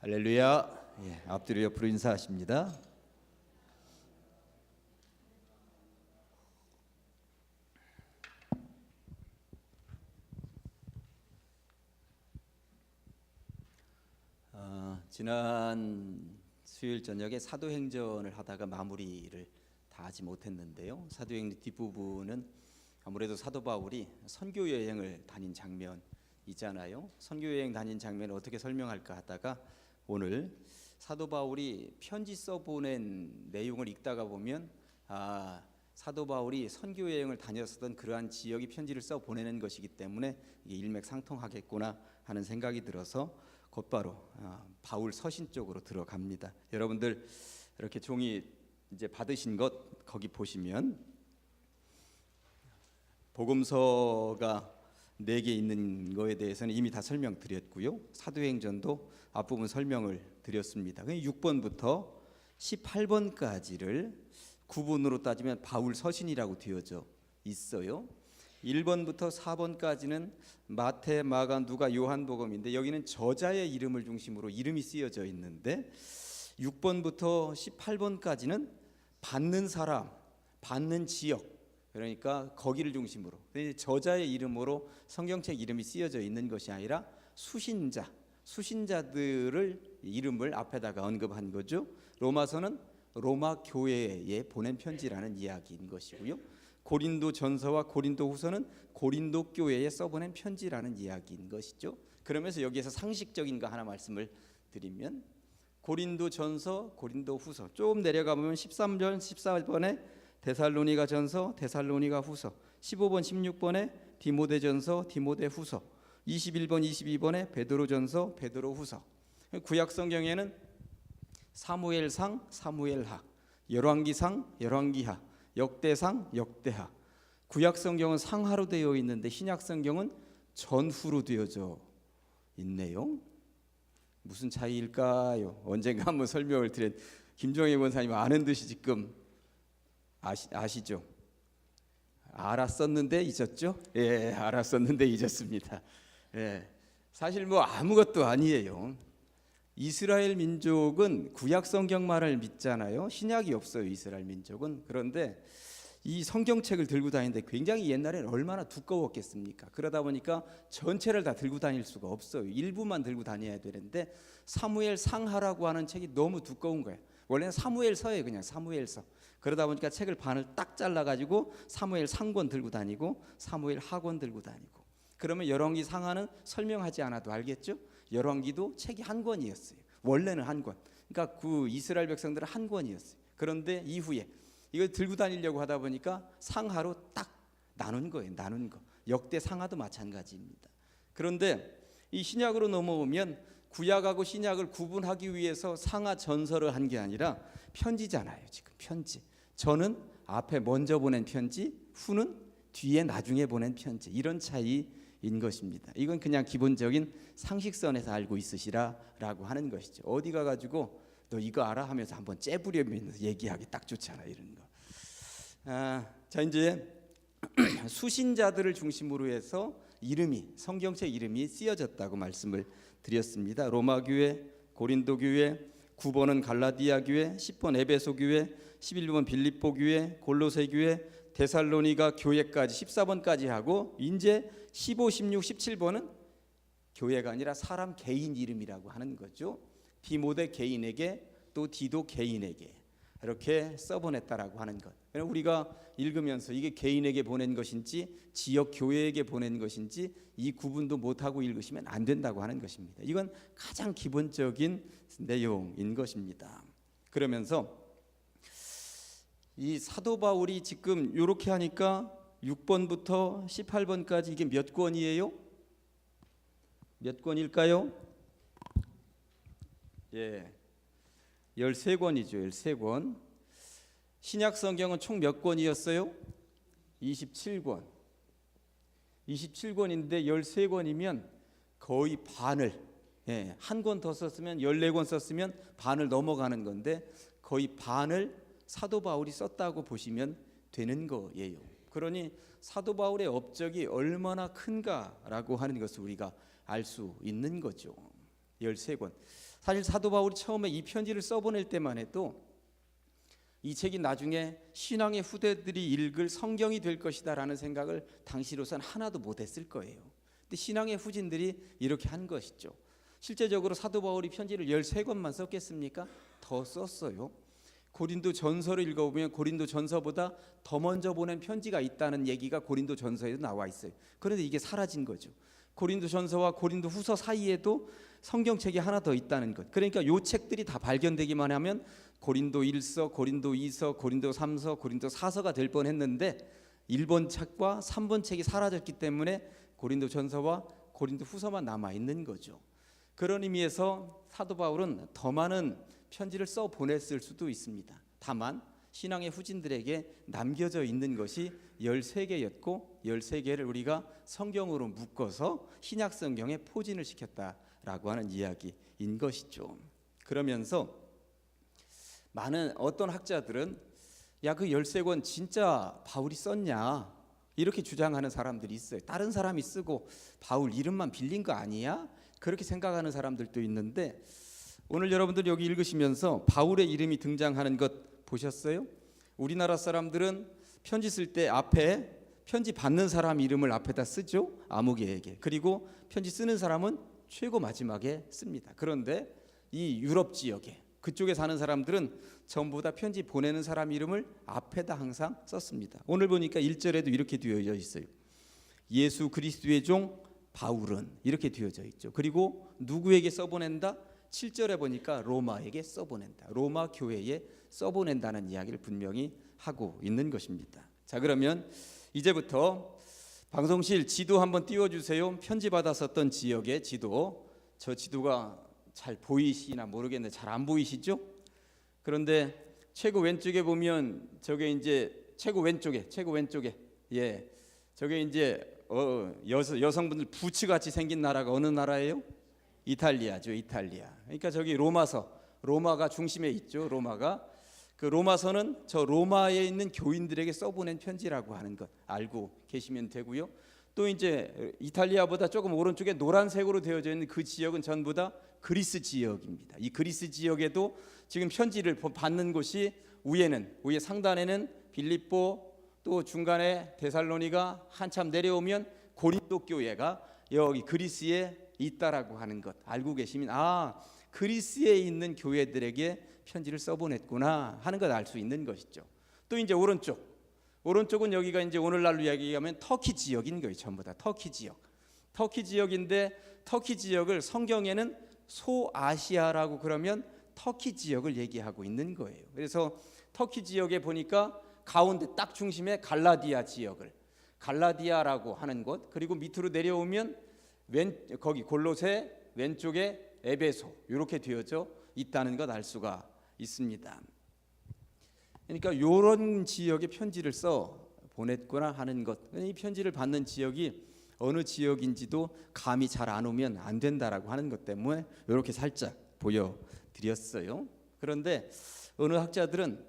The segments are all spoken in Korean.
할렐루야. 앞뒤로 옆으로 인사하십니다. 지난 수요일 저녁에 사도행전을 하다가 마무리를 다 하지 못했는데요. 사도행전 뒷부분은 아무래도 사도 바울이 선교 여행을 다닌 장면 있잖아요. 선교 여행 다닌 장면을 어떻게 설명할까 하다가 오늘 사도 바울이 편지 써보낸 내용을 읽다가 보면 사도 바울이 선교 여행을 다녔었던 그러한 지역이 편지를 써 보내는 것이기 때문에 이게 일맥상통하겠구나 하는 생각이 들어서 곧바로 바울 서신 쪽으로 들어갑니다. 여러분들 이렇게 종이 이제 받으신 것 거기 보시면 복음서가 4개 있는 거에 대해서는 이미 다 설명드렸고요. 사도행전도 앞부분 설명을 드렸습니다. 6번부터 18번까지를 구분으로 따지면 바울 서신이라고 되어져 있어요. 1번부터 4번까지는 마태, 마가, 누가, 요한복음인데 여기는 저자의 이름을 중심으로 이름이 쓰여져 있는데 6번부터 18번까지는 받는 사람, 받는 지역, 그러니까 거기를 중심으로 저자의 이름으로 성경책 이름이 쓰여져 있는 것이 아니라 수신자들을 이름을 앞에다가 언급한 거죠. 로마서는 로마 교회에 보낸 편지라는 이야기인 것이고요. 고린도 전서와 고린도 후서는 고린도 교회에 써보낸 편지라는 이야기인 것이죠. 그러면서 여기에서 상식적인 거 하나 말씀을 드리면 고린도 전서, 고린도 후서 조금 내려가 보면 13절, 14번에 데살로니가 전서, 데살로니가 후서, 15번, 16번에 디모데 전서, 디모데 후서, 21번, 22번에 베드로 전서, 베드로 후서. 구약 성경에는 사무엘상, 사무엘하, 열왕기상, 열왕기하, 역대상, 역대하. 구약 성경은 상하로 되어 있는데 신약 성경은 전후로 되어져 있네요. 무슨 차이일까요? 언젠가 한번 설명을 드린 김종희 원사님 아는 듯이 지금 아시죠? 알았었는데 잊었죠? 예, 알았었는데 잊었습니다. 예, 사실 뭐 아무것도 아니에요. 이스라엘 민족은 구약 성경만을 믿잖아요. 신약이 없어요, 이스라엘 민족은. 그런데 이 성경책을 들고 다니는데 굉장히 옛날에는 얼마나 두꺼웠겠습니까? 그러다 보니까 전체를 다 들고 다닐 수가 없어요. 일부만 들고 다녀야 되는데 사무엘 상하라고 하는 책이 너무 두꺼운 거예요. 원래는 사무엘서예요, 그냥 사무엘서. 그러다 보니까 책을 반을 딱 잘라가지고 사무엘 상권 들고 다니고 사무엘 하권 들고 다니고. 그러면 열왕기 상하는 설명하지 않아도 알겠죠? 열왕기도 책이 한 권이었어요. 원래는 한 권. 그러니까 그 이스라엘 백성들은 한 권이었어요. 그런데 이후에 이걸 들고 다니려고 하다 보니까 상하로 딱 나눈 거예요. 나눈 거. 역대 상하도 마찬가지입니다. 그런데 이 신약으로 넘어오면 구약하고 신약을 구분하기 위해서 상하 전서를 한 게 아니라 편지잖아요. 지금 편지. 저는 앞에 먼저 보낸 편지, 후는 뒤에 나중에 보낸 편지. 이런 차이인 것입니다. 이건 그냥 기본적인 상식선에서 알고 있으시라라고 하는 것이죠. 어디 가가지고 너 이거 알아? 하면서 한번 째부리면서 얘기하기 딱 좋잖아, 이런 거. 자, 이제 수신자들을 중심으로 해서 이름이, 성경책 이름이 쓰여졌다고 말씀을 드렸습니다. 로마 교회, 고린도 교회, 9번은 갈라디아 교회, 10번 에베소 교회, 11번 빌립보 교회, 골로새 교회, 데살로니가 교회까지 14번까지 하고 이제 15, 16, 17번은 교회가 아니라 사람 개인 이름이라고 하는 거죠. 디모데 개인에게 또 디도 개인에게 이렇게 써보냈다라고 하는 것. 우리가 읽으면서 이게 개인에게 보낸 것인지 지역 교회에게 보낸 것인지 이 구분도 못하고 읽으시면 안 된다고 하는 것입니다. 이건 가장 기본적인 내용인 것입니다. 그러면서 이 사도 바울이 지금 이렇게 하니까 6번부터 18번까지 이게 몇 권이에요? 몇 권일까요? 예, 13권이죠. 13권. 신약 성경은 총 몇 권이었어요? 27권. 27권인데 13권이면 거의 반을, 한 권 더 썼으면 14권 썼으면 반을 넘어가는 건데 거의 반을 사도 바울이 썼다고 보시면 되는 거예요. 그러니 사도 바울의 업적이 얼마나 큰가라고 하는 것을 우리가 알 수 있는 거죠. 13권. 사실 사도 바울이 처음에 이 편지를 써보낼 때만 해도 이 책이 나중에 신앙의 후대들이 읽을 성경이 될 것이다라는 생각을 당시로선 하나도 못했을 거예요. 근데 신앙의 후진들이 이렇게 한 것이죠. 실제적으로 사도 바울이 편지를 13권만 썼겠습니까? 더 썼어요. 고린도 전서를 읽어보면 고린도 전서보다 더 먼저 보낸 편지가 있다는 얘기가 고린도 전서에도 나와 있어요. 그런데 이게 사라진 거죠. 고린도 전서와 고린도 후서 사이에도 성경책이 하나 더 있다는 것. 그러니까 요 책들이 다 발견되기만 하면 고린도 1서, 고린도 2서, 고린도 3서, 고린도 4서가 될 뻔했는데 1번 책과 3번 책이 사라졌기 때문에 고린도 전서와 고린도 후서만 남아 있는 거죠. 그런 의미에서 사도 바울은 더 많은 편지를 써 보냈을 수도 있습니다. 다만 신앙의 후진들에게 남겨져 있는 것이 13개였고 13개를 우리가 성경으로 묶어서 신약 성경에 포진을 시켰다라고 하는 이야기인 것이죠. 그러면서 많은 어떤 학자들은 야, 그 13권 진짜 바울이 썼냐 이렇게 주장하는 사람들이 있어요. 다른 사람이 쓰고 바울 이름만 빌린 거 아니야? 그렇게 생각하는 사람들도 있는데 오늘 여러분들 여기 읽으시면서 바울의 이름이 등장하는 것 보셨어요? 우리나라 사람들은 편지 쓸 때 앞에 편지 받는 사람 이름을 앞에다 쓰죠. 아무개에게. 그리고 편지 쓰는 사람은 최고 마지막에 씁니다. 그런데 이 유럽 지역에 그쪽에 사는 사람들은 전부 다 편지 보내는 사람 이름을 앞에다 항상 썼습니다. 오늘 보니까 1절에도 이렇게 되어져 있어요. 예수 그리스도의 종 바울은 이렇게 되어져 있죠. 그리고 누구에게 써보낸다? 7절에 보니까 로마에게 써보낸다. 로마 교회에 써보낸다는 이야기를 분명히 하고 있는 것입니다. 자, 그러면 이제부터 방송실 지도 한번 띄워주세요. 편지 받았었던 지역의 지도. 저 지도가 잘 보이시나 모르겠는데 잘 안 보이시죠? 그런데 최고 왼쪽에 보면 저게 이제 최고 왼쪽에 예, 저게 이제 여성분들 부츠같이 생긴 나라가 어느 나라예요? 이탈리아죠. 이탈리아. 그러니까 저기 로마가 중심에 있죠. 로마가 그 로마서는 저 로마에 있는 교인들에게 써보낸 편지라고 하는 것 알고 계시면 되고요. 또 이제 이탈리아보다 조금 오른쪽에 노란색으로 되어져 있는 그 지역은 전부 다 그리스 지역입니다. 이 그리스 지역에도 지금 편지를 받는 곳이 위에 상단에는 빌립보, 또 중간에 데살로니가, 한참 내려오면 고린도 교회가 여기 그리스에 있다라고 하는 것 알고 계시면 그리스에 있는 교회들에게 편지를 써보냈구나 하는 걸 알 수 있는 것이죠. 또 이제 오른쪽은 여기가 이제 오늘날로 이야기하면 터키 지역인 거예요. 전부 다 터키 지역인데 터키 지역을 성경에는 소아시아라고 그러면 터키 지역을 얘기하고 있는 거예요. 그래서 터키 지역에 보니까 가운데 딱 중심에 갈라디아 지역을 갈라디아라고 하는 곳, 그리고 밑으로 내려오면 거기 골로새, 왼쪽에 에베소 이렇게 되어져 있다는 것 알 수가 있습니다. 그러니까 이런 지역에 편지를 써 보냈구나 하는 것. 이 편지를 받는 지역이 어느 지역인지도 감이 잘 안 오면 안 된다라고 하는 것 때문에 이렇게 살짝 보여드렸어요. 그런데 어느 학자들은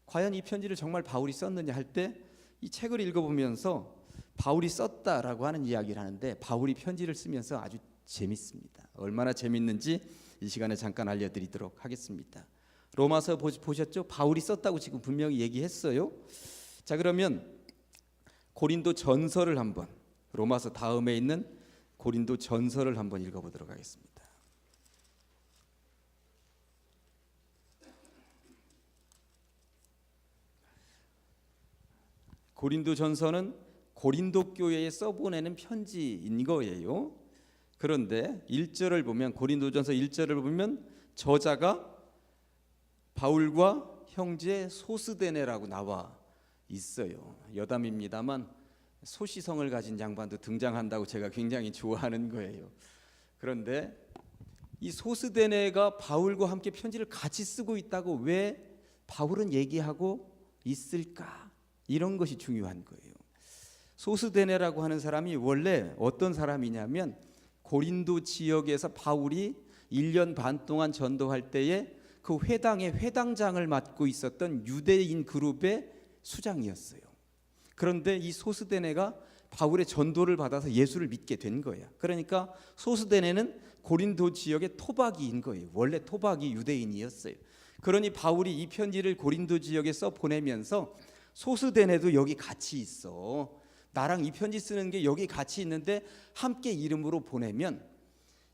과연 이 편지를 정말 바울이 썼느냐 할 때 이 책을 읽어보면서 바울이 썼다라고 하는 이야기를 하는데 바울이 편지를 쓰면서 아주 재밌습니다. 얼마나 재밌는지 이 시간에 잠깐 알려드리도록 하겠습니다. 로마서 보셨죠? 바울이 썼다고 지금 분명히 얘기했어요. 자, 그러면 고린도 전서를 한번, 로마서 다음에 있는 고린도 전서를 한번 읽어보도록 하겠습니다. 고린도 전서는 고린도 교회에 써보내는 편지인 거예요. 그런데 1절을 보면 고린도전서 1절을 보면 저자가 바울과 형제 소스데네라고 나와 있어요. 여담입니다만 소시성을 가진 양반도 등장한다고 제가 굉장히 좋아하는 거예요. 그런데 이 소스데네가 바울과 함께 편지를 같이 쓰고 있다고 왜 바울은 얘기하고 있을까? 이런 것이 중요한 거예요. 소스데네라고 하는 사람이 원래 어떤 사람이냐면 고린도 지역에서 바울이 1년 반 동안 전도할 때에 그 회당의 회당장을 맡고 있었던 유대인 그룹의 수장이었어요. 그런데 이 소스데네가 바울의 전도를 받아서 예수를 믿게 된 거야. 그러니까 소스데네는 고린도 지역의 토박이인 거예요. 원래 토박이 유대인이었어요. 그러니 바울이 이 편지를 고린도 지역에 써 보내면서 소스데네도 여기 같이 있어. 나랑 이 편지 쓰는 게 여기 같이 있는데 함께 이름으로 보내면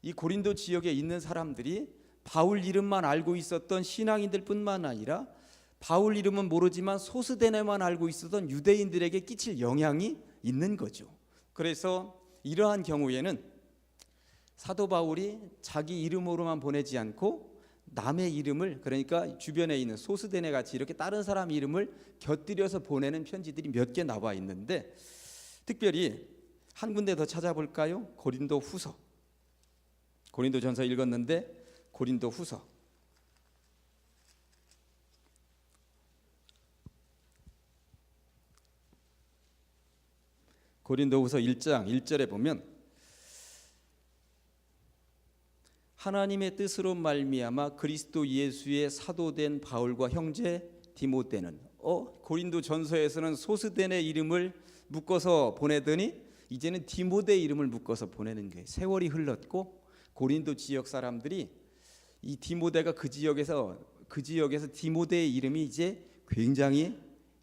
이 고린도 지역에 있는 사람들이 바울 이름만 알고 있었던 신앙인들뿐만 아니라 바울 이름은 모르지만 소스데네만 알고 있었던 유대인들에게 끼칠 영향이 있는 거죠. 그래서 이러한 경우에는 사도 바울이 자기 이름으로만 보내지 않고 남의 이름을, 그러니까 주변에 있는 소스데네 같이 이렇게 다른 사람 이름을 곁들여서 보내는 편지들이 몇 개 나와 있는데, 특별히 한 군데 더 찾아볼까요? 고린도 후서. 고린도 전서 읽었는데 고린도 후서. 고린도 후서 1장 1절에 보면 하나님의 뜻으로 말미암아 그리스도 예수의 사도된 바울과 형제 디모데는, 고린도 전서에서는 소스데네 이름을 묶어서 보내더니 이제는 디모데 이름을 묶어서 보내는 거예요. 세월이 흘렀고 고린도 지역 사람들이 이 디모데가 그 지역에서 디모데의 이름이 이제 굉장히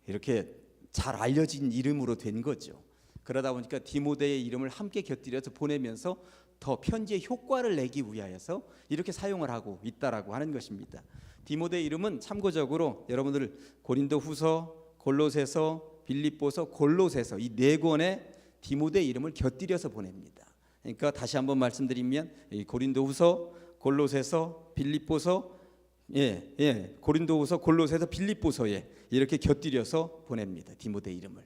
이렇게 잘 알려진 이름으로 된 거죠. 그러다 보니까 디모데의 이름을 함께 곁들여서 보내면서 더 편지의 효과를 내기 위하여서 이렇게 사용을 하고 있다라고 하는 것입니다. 디모데 이름은 참고적으로 여러분들 고린도 후서, 골로새서, 빌립보서, 골로새서 이 네 권의 디모데 이름을 곁들여서 보냅니다. 그러니까 다시 한번 말씀드리면 고린도 후서, 골로새서, 빌립보서, 고린도 후서, 골로새서, 빌립보서에 이렇게 곁들여서 보냅니다. 디모데 이름을.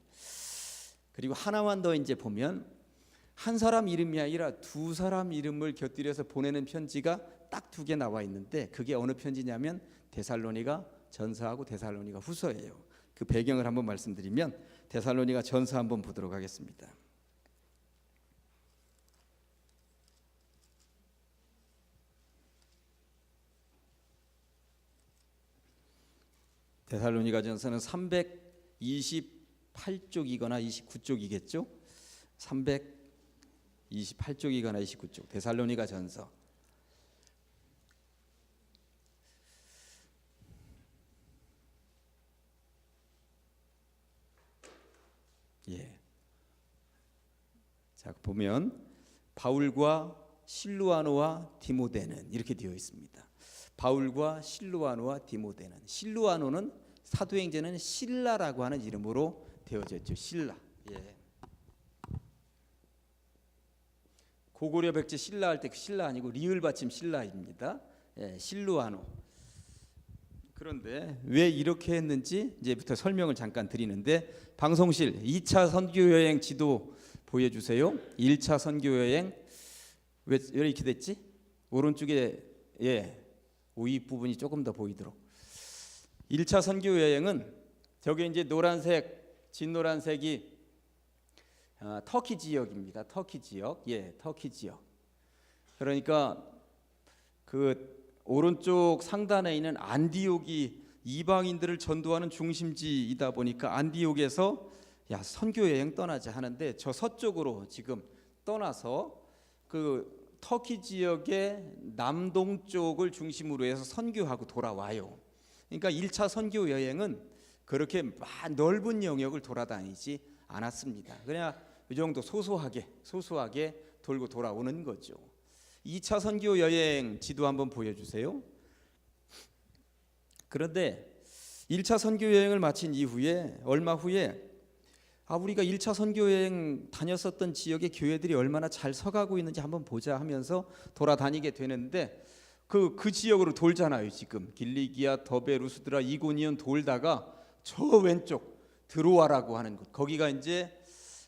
그리고 하나만 더 이제 보면 한 사람 이름이 아니라 두 사람 이름을 곁들여서 보내는 편지가 딱 두 개 나와 있는데, 그게 어느 편지냐면 데살로니가 전서하고 데살로니가 후서예요. 그 배경을 한번 말씀드리면 데살로니가 전서 한번 보도록 하겠습니다. 데살로니가 전서는 328쪽이거나 29쪽이겠죠. 328쪽이거나 29쪽 데살로니가 전서. 자, 보면 바울과 실루아노와 디모데는 이렇게 되어 있습니다. 바울과 실루아노와 디모데는, 실루아노는 사도행전에는 실라라고 하는 이름으로 되어져 있죠. 실라. 고구려 백제 신라 할 때 그 신라 아니고 리을 받침 신라입니다. 실루아노. 그런데 왜 이렇게 했는지 이제부터 설명을 잠깐 드리는데, 방송실 2차 선교 여행 지도 보여주세요. 1차 선교 여행 왜 이렇게 됐지? 오른쪽에 우익 부분이 조금 더 보이도록. 1차 선교 여행은 저게 이제 노란색, 진노란색이 터키 지역입니다. 터키 지역. 터키 지역. 그러니까 그 오른쪽 상단에 있는 안디옥이 이방인들을 전도하는 중심지이다 보니까 안디옥에서 선교 여행 떠나자 하는데, 저 서쪽으로 지금 떠나서 그 터키 지역의 남동쪽을 중심으로 해서 선교하고 돌아와요. 그러니까 1차 선교 여행은 그렇게 넓은 영역을 돌아다니지 않았습니다. 그냥 이 정도 소소하게 돌고 돌아오는 거죠. 2차 선교 여행 지도 한번 보여주세요. 그런데 1차 선교 여행을 마친 이후에 얼마 후에 우리가 1차 선교 여행 다녔었던 지역의 교회들이 얼마나 잘 서가고 있는지 한번 보자 하면서 돌아다니게 되는데, 그 지역으로 돌잖아요. 지금 길리기아, 더베, 루스드라, 이고니온 돌다가 저 왼쪽 드로아라고 하는 곳, 거기가 이제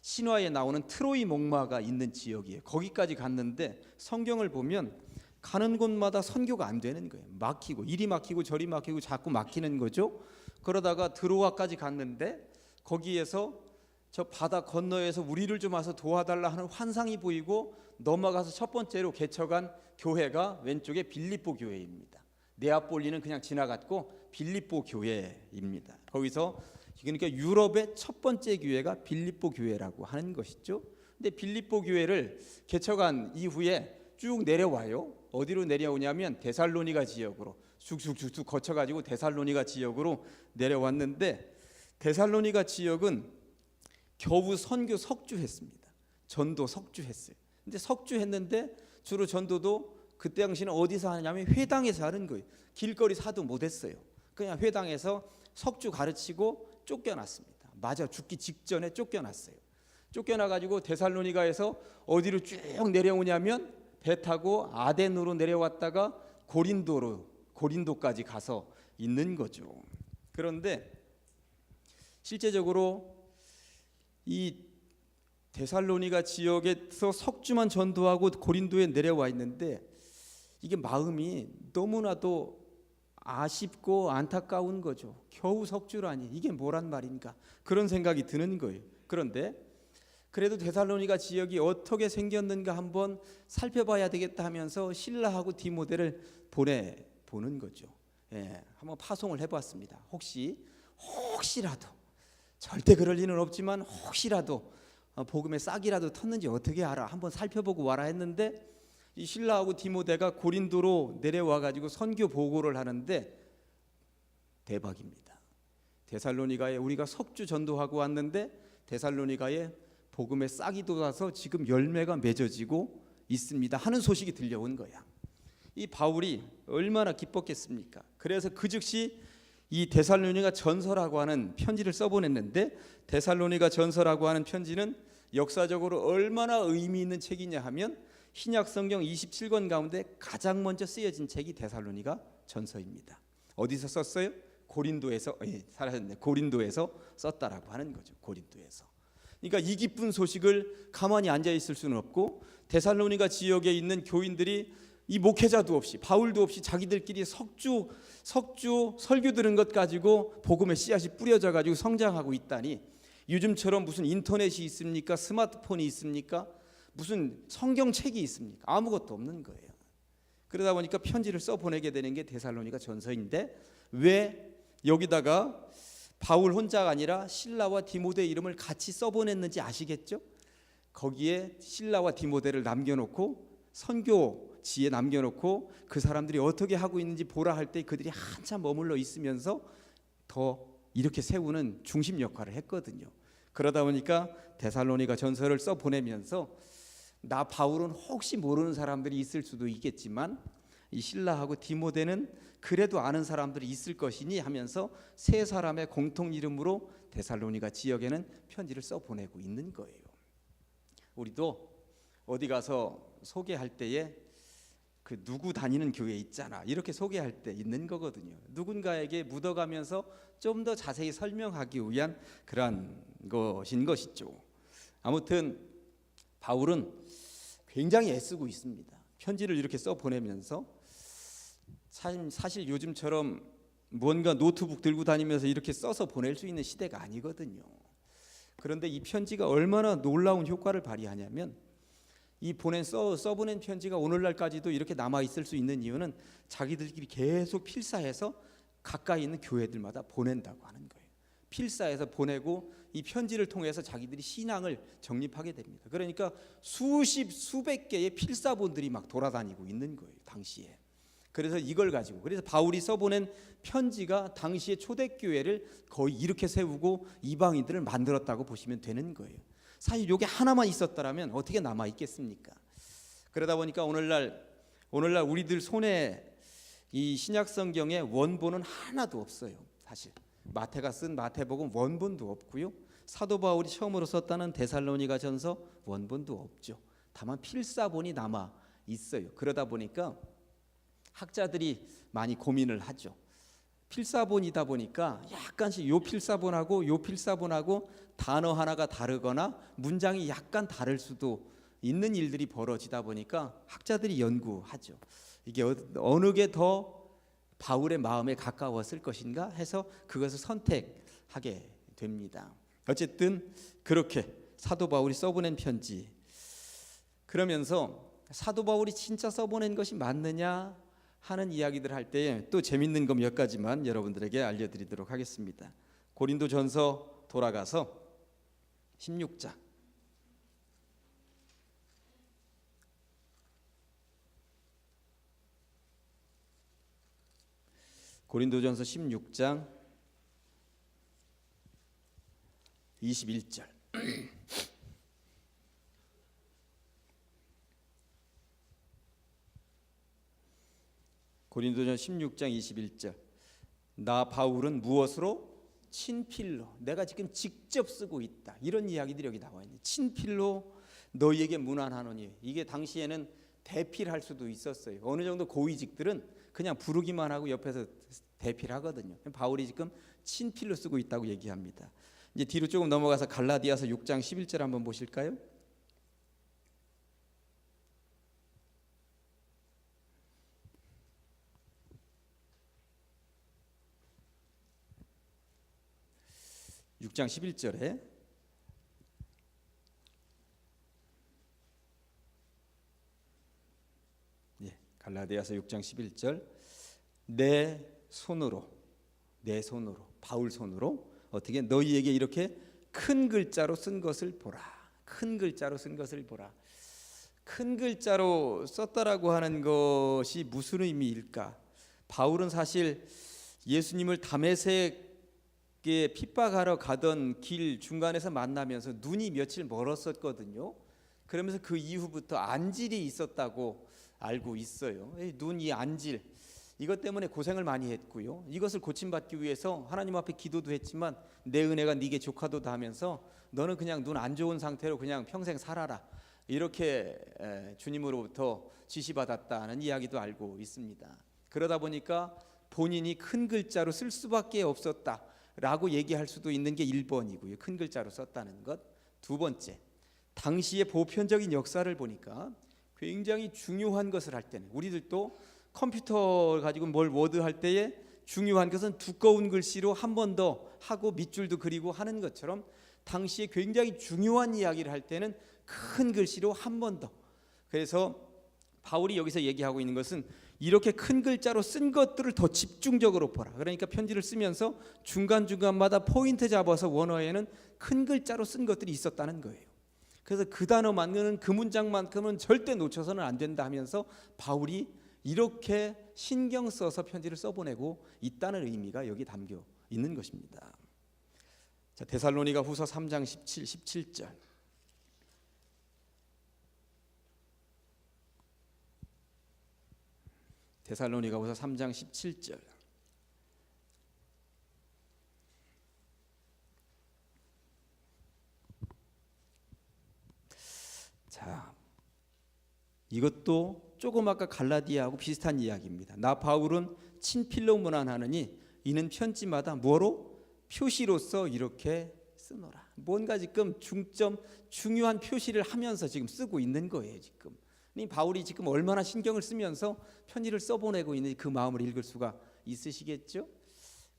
신화에 나오는 트로이 목마가 있는 지역이에요. 거기까지 갔는데 성경을 보면 가는 곳마다 선교가 안 되는 거예요. 막히고, 이리 막히고 저리 막히고 자꾸 막히는 거죠. 그러다가 드로아까지 갔는데 거기에서 저 바다 건너에서 우리를 좀 와서 도와달라 하는 환상이 보이고 넘어가서 첫 번째로 개척한 교회가 왼쪽에 빌립보 교회입니다. 네아폴리는 그냥 지나갔고 빌립보 교회입니다. 거기서 그러니까 유럽의 첫 번째 교회가 빌립보 교회라고 하는 것이죠. 근데 빌립보 교회를 개척한 이후에 쭉 내려와요. 어디로 내려오냐면 데살로니가 지역으로 쑥쑥쑥쑥 거쳐가지고 데살로니가 지역으로 내려왔는데, 데살로니가 지역은 겨우 선교 석주했습니다. 전도 석주했어요. 근데 석주했는데 주로 전도도 그때 당시는 어디서 하냐면 회당에서 하는 거예요. 길거리 사도 못했어요. 그냥 회당에서 석주 가르치고 쫓겨났습니다. 맞아, 죽기 직전에 쫓겨났어요. 쫓겨나가지고 데살로니가에서 어디로 쭉 내려오냐면 배 타고 아덴으로 내려왔다가 고린도까지 가서 있는 거죠. 그런데 실제적으로 이 데살로니가 지역에서 석주만 전도하고 고린도에 내려와 있는데, 이게 마음이 너무나도 아쉽고 안타까운 거죠. 겨우 석주라니 이게 뭐란 말인가, 그런 생각이 드는 거예요. 그런데 그래도 데살로니가 지역이 어떻게 생겼는가 한번 살펴봐야 되겠다 하면서 실라하고 디모데를 보내보는 거죠. 한번 파송을 해봤습니다. 혹시라도, 절대 그럴 리는 없지만 혹시라도 복음의 싹이라도 텄는지 어떻게 알아, 한번 살펴보고 와라 했는데, 이 실라하고 디모데가 고린도로 내려와 가지고 선교 보고를 하는데 대박입니다. 데살로니가에 우리가 석주 전도하고 왔는데 데살로니가에 복음의 싹이 돋아서 지금 열매가 맺어지고 있습니다 하는 소식이 들려온 거야. 이 바울이 얼마나 기뻤겠습니까? 그래서 그 즉시 이 데살로니가 전서라고 하는 편지를 써보냈는데, 데살로니가 전서라고 하는 편지는 역사적으로 얼마나 의미 있는 책이냐 하면 신약 성경 27권 가운데 가장 먼저 쓰여진 책이 데살로니가 전서입니다. 어디서 썼어요? 고린도에서 썼다라고 하는 거죠. 고린도에서. 그러니까 이 기쁜 소식을 가만히 앉아 있을 수는 없고, 데살로니가 지역에 있는 교인들이 이 목회자도 없이 바울도 없이 자기들끼리 석주 설교 들은 것 가지고 복음의 씨앗이 뿌려져 가지고 성장하고 있다니, 요즘처럼 무슨 인터넷이 있습니까? 스마트폰이 있습니까? 무슨 성경책이 있습니까? 아무것도 없는 거예요. 그러다 보니까 편지를 써 보내게 되는 게 데살로니가 전서인데, 왜 여기다가 바울 혼자가 아니라 실라와 디모데 이름을 같이 써 보냈는지 아시겠죠? 거기에 실라와 디모데를 남겨놓고 선교지에 남겨놓고 그 사람들이 어떻게 하고 있는지 보라 할 때 그들이 한참 머물러 있으면서 더 이렇게 세우는 중심 역할을 했거든요. 그러다 보니까 데살로니가 전서를 써 보내면서 나 바울은 혹시 모르는 사람들이 있을 수도 있겠지만 이 실라하고 디모데는 그래도 아는 사람들이 있을 것이니 하면서 세 사람의 공통 이름으로 데살로니가 지역에는 편지를 써 보내고 있는 거예요. 우리도 어디 가서 소개할 때에 그 누구 다니는 교회 있잖아 이렇게 소개할 때 있는 거거든요. 누군가에게 묻어가면서 좀 더 자세히 설명하기 위한 그런 것인 것이죠. 아무튼 바울은 굉장히 애쓰고 있습니다. 편지를 이렇게 써 보내면서 사실 요즘처럼 뭔가 노트북 들고 다니면서 이렇게 써서 보낼 수 있는 시대가 아니거든요. 그런데 이 편지가 얼마나 놀라운 효과를 발휘하냐면, 이 써보낸 편지가 오늘날까지도 이렇게 남아 있을 수 있는 이유는 자기들끼리 계속 필사해서 가까이 있는 교회들마다 보낸다고 하는 거예요. 필사해서 보내고 이 편지를 통해서 자기들이 신앙을 정립하게 됩니다. 그러니까 수백 개의 필사본들이 막 돌아다니고 있는 거예요, 당시에. 그래서 이걸 가지고, 그래서 바울이 써보낸 편지가 당시의 초대교회를 거의 이렇게 세우고 이방인들을 만들었다고 보시면 되는 거예요. 사실 이게 하나만 있었다라면 어떻게 남아 있겠습니까? 그러다 보니까 오늘날 우리들 손에 이 신약 성경의 원본은 하나도 없어요. 사실 마태가 쓴 마태복음 원본도 없고요. 사도 바울이 처음으로 썼다는 데살로니가 전서 원본도 없죠. 다만 필사본이 남아 있어요. 그러다 보니까 학자들이 많이 고민을 하죠. 필사본이다 보니까 약간씩 요 필사본하고 단어 하나가 다르거나 문장이 약간 다를 수도 있는 일들이 벌어지다 보니까 학자들이 연구하죠. 이게 어느 게 더 바울의 마음에 가까웠을 것인가 해서 그것을 선택하게 됩니다. 어쨌든 그렇게 사도 바울이 써보낸 편지, 그러면서 사도 바울이 진짜 써보낸 것이 맞느냐 하는 이야기들 할 때 또 재밌는 거 몇 가지만 여러분들에게 알려드리도록 하겠습니다. 고린도전서 돌아가서 16장 고린도전서 16장 21절. 고린도전 16장 21절. 나 바울은 무엇으로? 친필로, 내가 지금 직접 쓰고 있다. 이런 이야기들이 여기 나와 있네. 친필로 너희에게 문안하노니. 이게 당시에는 대필할 수도 있었어요. 어느 정도 고위직들은 그냥 부르기만 하고 옆에서 대필하거든요. 바울이 지금 친필로 쓰고 있다고 얘기합니다. 이제 뒤로 조금 넘어가서 갈라디아서 6장 11절 한번 보실까요? (6장 11절에) 갈라디아서 6장 11절. 내 손으로 바울 손으로 어떻게 너희에게 이렇게 큰 글자로 쓴 것을 보라. 큰 글자로 쓴 것을 보라. 큰 글자로 썼다라고 하는 것이 무슨 의미일까? 바울은 사실 예수님을 다메섹에 핍박하러 가던 길 중간에서 만나면서 눈이 며칠 멀었었거든요. 그러면서 그 이후부터 안질이 있었다고 알고 있어요. 눈이 안질, 이것 때문에 고생을 많이 했고요. 이것을 고침받기 위해서 하나님 앞에 기도도 했지만 내 은혜가 네게 족하도다 하면서 너는 그냥 눈 안 좋은 상태로 그냥 평생 살아라, 이렇게 주님으로부터 지시받았다는 이야기도 알고 있습니다. 그러다 보니까 본인이 큰 글자로 쓸 수밖에 없었다라고 얘기할 수도 있는 게 1번이고요. 큰 글자로 썼다는 것. 두 번째, 당시의 보편적인 역사를 보니까 굉장히 중요한 것을 할 때는, 우리들도 컴퓨터 가지고 뭘 워드 할 때에 중요한 것은 두꺼운 글씨로 한 번 더 하고 밑줄도 그리고 하는 것처럼 당시에 굉장히 중요한 이야기를 할 때는 큰 글씨로 한 번 더. 그래서 바울이 여기서 얘기하고 있는 것은 이렇게 큰 글자로 쓴 것들을 더 집중적으로 보라. 그러니까 편지를 쓰면서 중간중간마다 포인트 잡아서 원어에는 큰 글자로 쓴 것들이 있었다는 거예요. 그래서 그 단어만큼은, 그 문장만큼은 절대 놓쳐서는 안 된다 하면서 바울이 이렇게 신경 써서 편지를 써보내고 있다는 의미가 여기 담겨 있는 것입니다. 자, 데살로니가 후서 3장 17절. 데살로니가 후서 3장 17절. 자, 이것도 조금 아까 갈라디아하고 비슷한 이야기입니다. 나 바울은 친필로 문안하느니 이는 편지마다 뭐로? 표시로서 이렇게 쓰노라. 뭔가 지금 중요한 표시를 하면서 지금 쓰고 있는 거예요. 지금 바울이 지금 얼마나 신경을 쓰면서 편지를 써보내고 있는 그 마음을 읽을 수가 있으시겠죠?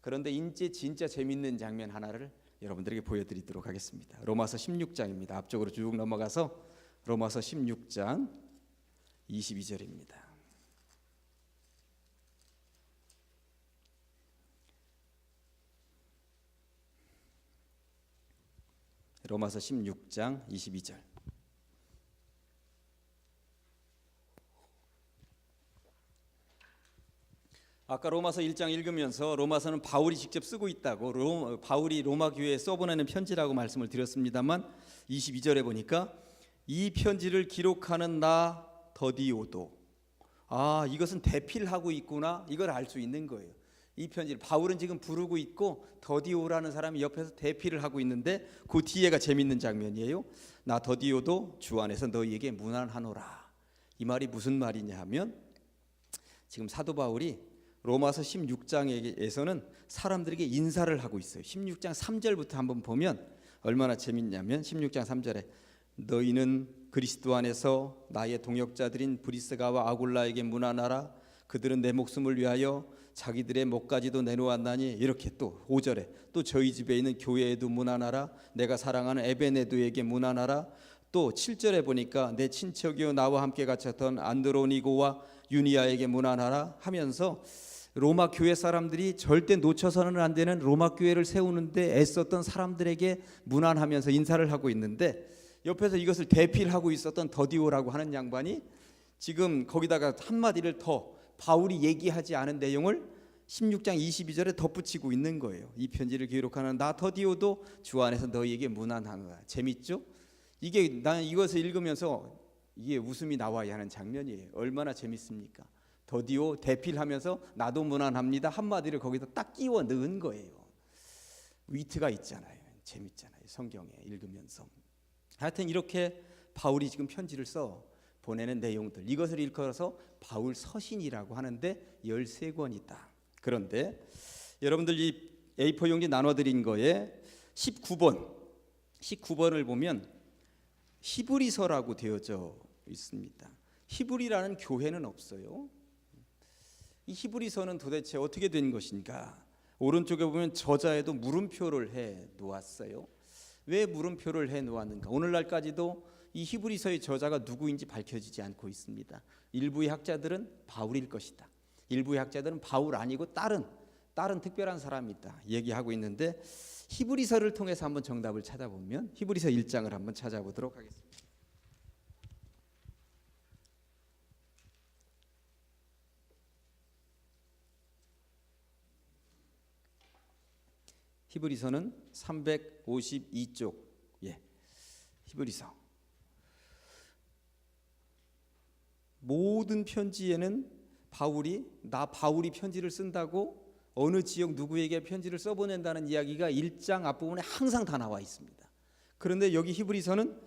그런데 이제 진짜 재밌는 장면 하나를 여러분들에게 보여드리도록 하겠습니다. 로마서 16장입니다. 앞쪽으로 쭉 넘어가서 로마서 16장 22절입니다. 로마서 16장 22절. 아까 로마서 1장 읽으면서 로마서는 바울이 직접 쓰고 있다고, 바울이 로마 교회에 써보내는 편지라고 말씀을 드렸습니다만 22절에 보니까 이 편지를 기록하는 나 더디오도, 이것은 대필하고 있구나, 이걸 알 수 있는 거예요. 이 편지를 바울은 지금 부르고 있고 더디오라는 사람이 옆에서 대필을 하고 있는데 그 뒤에가 재밌는 장면이에요. 나 더디오도 주 안에서 너희에게 문안하노라. 이 말이 무슨 말이냐 하면, 지금 사도 바울이 로마서 16장에서는 사람들에게 인사를 하고 있어요. 16장 3절부터 한번 보면 얼마나 재밌냐면 16장 3절에 너희는 그리스도 안에서 나의 동역자들인 브리스가와 아굴라에게 문안하라. 그들은 내 목숨을 위하여 자기들의 목까지도 내놓았나니. 이렇게 또 5절에 또 저희 집에 있는 교회에도 문안하라. 내가 사랑하는 에베네도에게 문안하라. 또 7절에 보니까 내 친척이요 나와 함께 갇혔던 안드로니고와 유니아에게 문안하라 하면서 로마 교회 사람들이 절대 놓쳐서는 안 되는 로마 교회를 세우는데 애썼던 사람들에게 문안하면서 인사를 하고 있는데, 옆에서 이것을 대필하고 있었던 더디오라고 하는 양반이 지금 거기다가 한마디를 더 바울이 얘기하지 않은 내용을 16장 22절에 덧붙이고 있는 거예요. 이 편지를 기록하는 나 더디오도 주 안에서 너희에게 문안하노라. 재밌죠? 이게 나는 이것을 읽으면서 이게 웃음이 나와야 하는 장면이에요. 얼마나 재밌습니까? 더디오 대필하면서 나도 문안합니다 한마디를 거기다 딱 끼워 넣은 거예요. 위트가 있잖아요. 재밌잖아요. 성경에 읽으면서. 하여튼 이렇게 바울이 지금 편지를 써 보내는 내용들, 이것을 일컬어서 바울 서신이라고 하는데 13권이다. 그런데 여러분들 이 A4 용지 나눠드린 거에 19번을 보면 히브리서라고 되어져 있습니다. 히브리라는 교회는 없어요. 이 히브리서는 도대체 어떻게 된 것인가? 오른쪽에 보면 저자에도 물음표를 해 놓았어요. 왜 물음표를 해 놓았는가? 오늘날까지도 이 히브리서의 저자가 누구인지 밝혀지지 않고 있습니다. 일부의 학자들은 바울일 것이다. 일부의 학자들은 바울 아니고 다른 특별한 사람이다 얘기하고 있는데, 히브리서를 통해서 한번 정답을 찾아보면 히브리서 1장을 한번 찾아보도록 하겠습니다. 히브리서는 352쪽. 히브리서 모든 편지에는 바울이 편지를 쓴다고 어느 지역 누구에게 편지를 써보낸다는 이야기가 1장 앞부분에 항상 다 나와 있습니다. 그런데 여기 히브리서는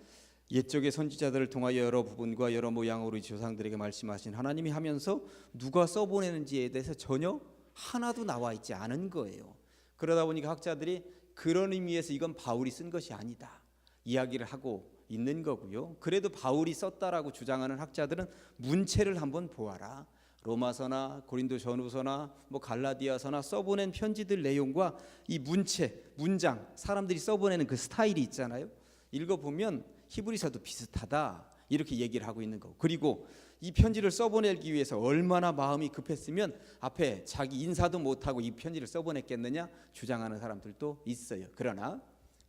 옛적의 선지자들을 통하여 여러 부분과 여러 모양으로 조상들에게 말씀하신 하나님이 하면서 누가 써보내는지에 대해서 전혀 하나도 나와 있지 않은 거예요. 그러다 보니까 학자들이 그런 의미에서 이건 바울이 쓴 것이 아니다 이야기를 하고 있는 거고요. 그래도 바울이 썼다라고 주장하는 학자들은 문체를 한번 보아라. 로마서나 고린도전후서나 갈라디아서나 써보낸 편지들 내용과 이 문체, 문장, 사람들이 써보내는 그 스타일이 있잖아요. 읽어보면 히브리서도 비슷하다 이렇게 얘기를 하고 있는 거고, 그리고 이 편지를 써보내기 위해서 얼마나 마음이 급했으면 앞에 자기 인사도 못하고 이 편지를 써보냈겠느냐 주장하는 사람들도 있어요. 그러나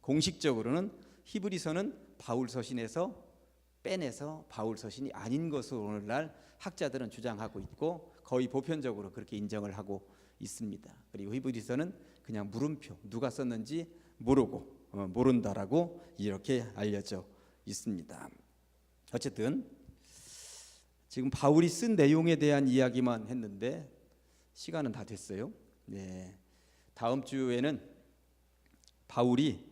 공식적으로는 히브리서는 바울 서신에서 빼내서 바울 서신이 아닌 것으로 오늘날 학자들은 주장하고 있고 거의 보편적으로 그렇게 인정을 하고 있습니다. 그리고 히브리서는 그냥 물음표, 누가 썼는지 모른다라고 이렇게 알려져 있습니다. 어쨌든 지금 바울이 쓴 내용에 대한 이야기만 했는데 시간은 다 됐어요. 다음 주에는 바울이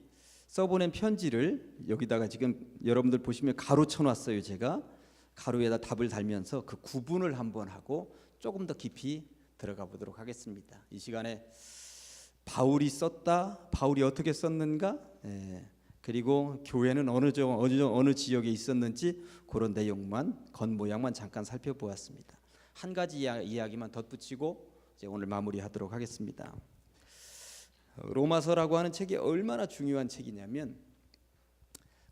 써보낸 편지를 여기다가 지금 여러분들 보시면 가로 쳐놨어요. 제가 가로에다 답을 달면서 그 구분을 한번 하고 조금 더 깊이 들어가 보도록 하겠습니다. 이 시간에 바울이 썼다, 바울이 어떻게 썼는가, 그리고 교회는 어느 지역에 있었는지 그런 내용만 겉모양만 잠깐 살펴보았습니다. 한 가지 이야기만 덧붙이고 이제 오늘 마무리하도록 하겠습니다. 로마서라고 하는 책이 얼마나 중요한 책이냐면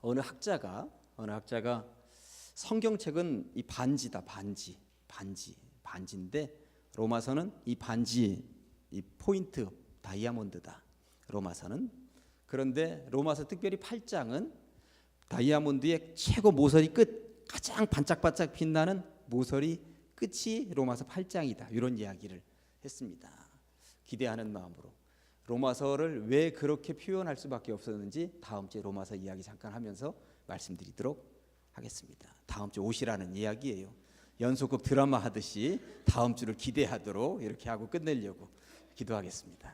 어느 학자가 성경책은 이 반지다, 반지인데 로마서는 이 반지 이 포인트 다이아몬드다. 로마서는. 그런데 로마서 특별히 8장은 다이아몬드의 최고 모서리 끝, 가장 반짝반짝 빛나는 모서리 끝이 로마서 8장이다. 이런 이야기를 했습니다. 기대하는 마음으로 로마서를 왜 그렇게 표현할 수밖에 없었는지 다음 주에 로마서 이야기 잠깐 하면서 말씀드리도록 하겠습니다. 다음 주 오시라는 이야기예요. 연속극 드라마 하듯이 다음 주를 기대하도록 이렇게 하고 끝내려고 기도하겠습니다.